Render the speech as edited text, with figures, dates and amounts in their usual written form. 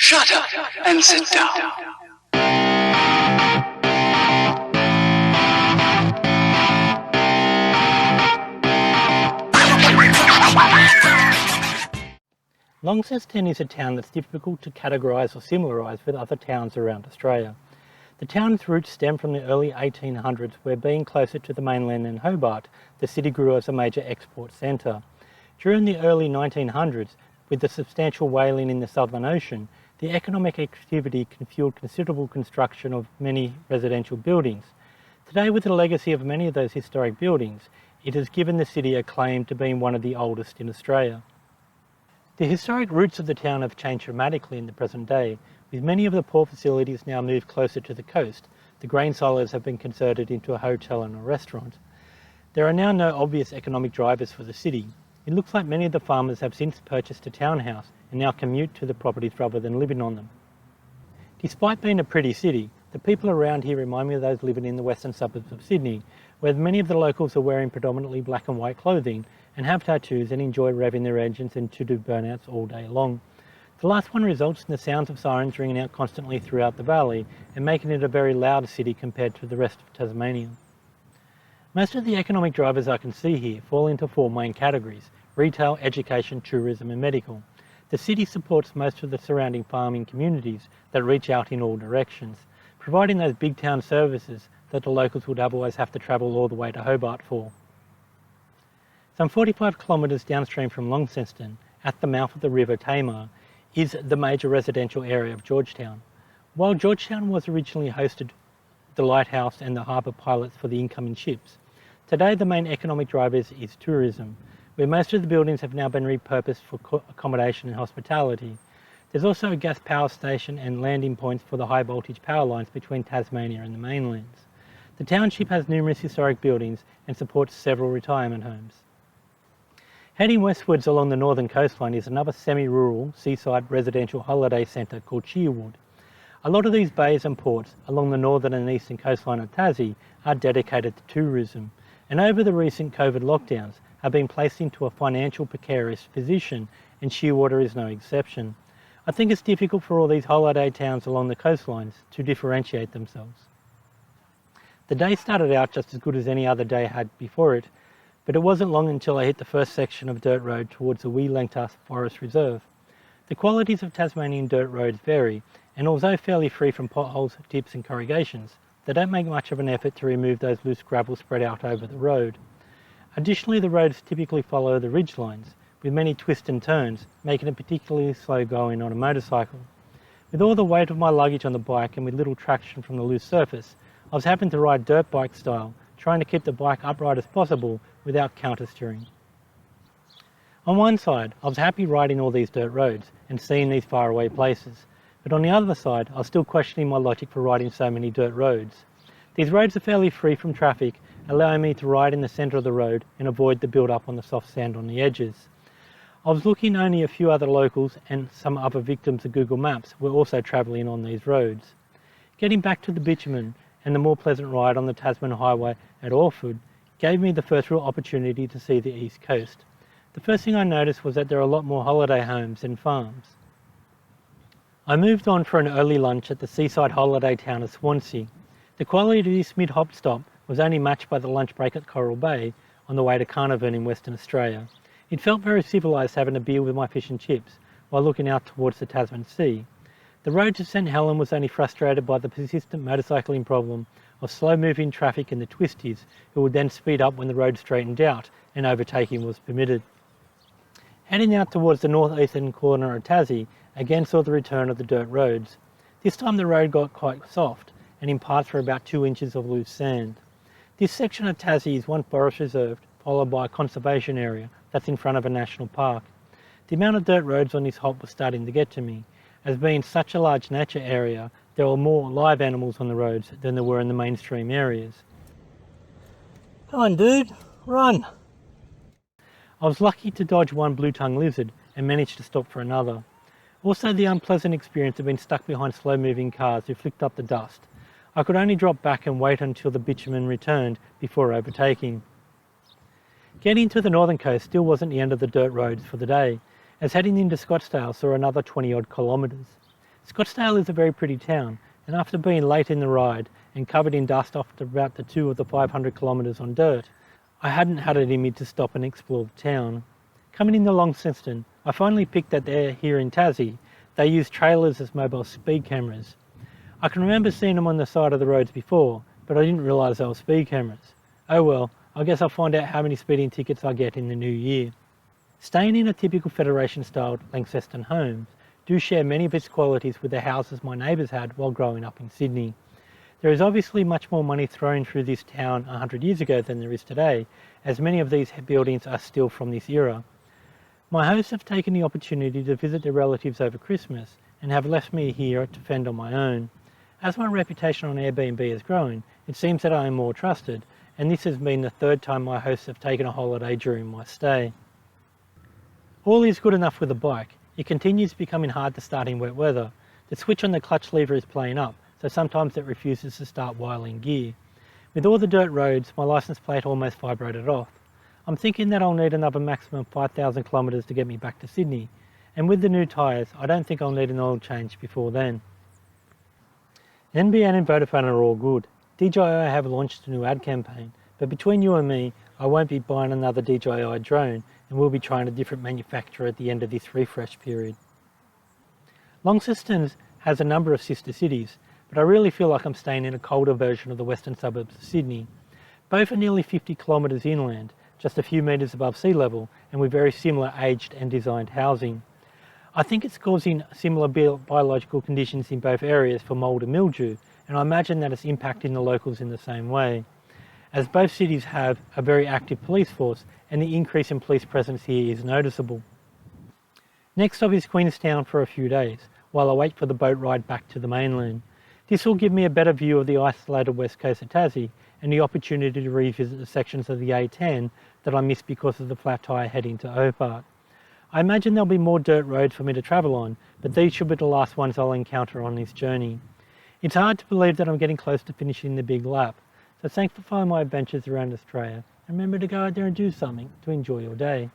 Shut up and sit down. Launceston is a town that's difficult to categorise or similarise with other towns around Australia. The town's roots stem from the early 1800s, where being closer to the mainland than Hobart, the city grew as a major export centre. During the early 1900s, with the substantial whaling in the Southern Ocean, the economic activity fueled considerable construction of many residential buildings. Today, with the legacy of many of those historic buildings, it has given the city a claim to being one of the oldest in Australia. The historic roots of the town have changed dramatically in the present day, with many of the port facilities now moved closer to the coast. The grain silos have been converted into a hotel and a restaurant. There are now no obvious economic drivers for the city. It looks like many of the farmers have since purchased a townhouse and now commute to the properties rather than living on them. Despite being a pretty city, the people around here remind me of those living in the western suburbs of Sydney, where many of the locals are wearing predominantly black and white clothing and have tattoos and enjoy revving their engines and to-do burnouts all day long. The last one results in the sounds of sirens ringing out constantly throughout the valley and making it a very loud city compared to the rest of Tasmania. Most of the economic drivers I can see here fall into four main categories: retail, education, tourism and medical. The city supports most of the surrounding farming communities that reach out in all directions, providing those big town services that the locals would otherwise have to travel all the way to Hobart for. Some 45 kilometres downstream from Launceston, at the mouth of the River Tamar, is the major residential area of Georgetown. While Georgetown was originally hosted the lighthouse and the harbour pilots for the incoming ships, today the main economic driver is tourism, where most of the buildings have now been repurposed for accommodation and hospitality. There's also a gas power station and landing points for the high voltage power lines between Tasmania and the mainlands. The township has numerous historic buildings and supports several retirement homes. Heading westwards along the northern coastline is another semi-rural seaside residential holiday centre called Shearwood. A lot of these bays and ports along the northern and eastern coastline of Tassie are dedicated to tourism, and over the recent COVID lockdowns have been placed into a financial precarious position, and Shearwater is no exception. I think it's difficult for all these holiday towns along the coastlines to differentiate themselves. The day started out just as good as any other day had before it, but it wasn't long until I hit the first section of dirt road towards the Wee Langta Forest Reserve. The qualities of Tasmanian dirt roads vary, and although fairly free from potholes, dips and corrugations, they don't make much of an effort to remove those loose gravel spread out over the road. Additionally, the roads typically follow the ridge lines, with many twists and turns, making it particularly slow going on a motorcycle. With all the weight of my luggage on the bike and with little traction from the loose surface, I was having to ride dirt bike style, trying to keep the bike upright as possible without counter-steering. On one side, I was happy riding all these dirt roads and seeing these faraway places, but on the other side, I was still questioning my logic for riding so many dirt roads. These roads are fairly free from traffic, allowing me to ride in the centre of the road and avoid the build-up on the soft sand on the edges. I was looking only a few other locals and some other victims of Google Maps were also travelling on these roads. Getting back to the bitumen and the more pleasant ride on the Tasman Highway at Orford gave me the first real opportunity to see the east coast. The first thing I noticed was that there are a lot more holiday homes than farms. I moved on for an early lunch at the seaside holiday town of Swansea. The quality of this mid-hop stop was only matched by the lunch break at Coral Bay on the way to Carnarvon in Western Australia. It felt very civilised having a beer with my fish and chips while looking out towards the Tasman Sea. The road to St Helen was only frustrated by the persistent motorcycling problem of slow-moving traffic in the twisties, who would then speed up when the road straightened out and overtaking was permitted. Heading out towards the northeastern corner of Tassie, again saw the return of the dirt roads. This time the road got quite soft, and in parts were about 2 inches of loose sand. This section of Tassie is one forest reserve, followed by a conservation area that's in front of a national park. The amount of dirt roads on this hop was starting to get to me. As being such a large nature area, there were more live animals on the roads than there were in the mainstream areas. Come on dude, run! I was lucky to dodge one blue-tongued lizard and managed to stop for another. Also, the unpleasant experience of being stuck behind slow-moving cars who flicked up the dust. I could only drop back and wait until the bitumen returned before overtaking. Getting to the northern coast still wasn't the end of the dirt roads for the day, as heading into Scottsdale saw another 20 odd kilometres. Scottsdale is a very pretty town, and after being late in the ride and covered in dust after about the 2 of the 500 kilometres on dirt, I hadn't had it in me to stop and explore the town. Coming into Launceston, I finally picked that here in Tassie, they use trailers as mobile speed cameras. I can remember seeing them on the side of the roads before, but I didn't realise they were speed cameras. Oh well, I guess I'll find out how many speeding tickets I get in the new year. Staying in a typical Federation-style Launceston homes do share many of its qualities with the houses my neighbours had while growing up in Sydney. There is obviously much more money thrown through this town 100 years ago than there is today, as many of these buildings are still from this era. My hosts have taken the opportunity to visit their relatives over Christmas and have left me here to fend on my own. As my reputation on Airbnb has grown, it seems that I am more trusted, and this has been the third time my hosts have taken a holiday during my stay. All is good enough with the bike. It continues becoming hard to start in wet weather. The switch on the clutch lever is playing up, so sometimes it refuses to start while in gear. With all the dirt roads, my license plate almost vibrated off. I'm thinking that I'll need another maximum 5,000 kilometres to get me back to Sydney, and with the new tyres, I don't think I'll need an oil change before then. NBN and Vodafone are all good. DJI have launched a new ad campaign, but between you and me, I won't be buying another DJI drone, and we'll be trying a different manufacturer at the end of this refresh period. Launceston has a number of sister cities, but I really feel like I'm staying in a colder version of the western suburbs of Sydney. Both are nearly 50 kilometres inland, just a few metres above sea level, and with very similar aged and designed housing. I think it's causing similar biological conditions in both areas for mould and mildew, and I imagine that it's impacting the locals in the same way, as both cities have a very active police force and the increase in police presence here is noticeable. Next stop is Queenstown for a few days, while I wait for the boat ride back to the mainland. This will give me a better view of the isolated west coast of Tassie and the opportunity to revisit the sections of the A10 that I missed because of the flat tyre heading to Hobart. I imagine there'll be more dirt roads for me to travel on, but these should be the last ones I'll encounter on this journey. It's hard to believe that I'm getting close to finishing the big lap, so thanks for following my adventures around Australia, and remember to go out there and do something to enjoy your day.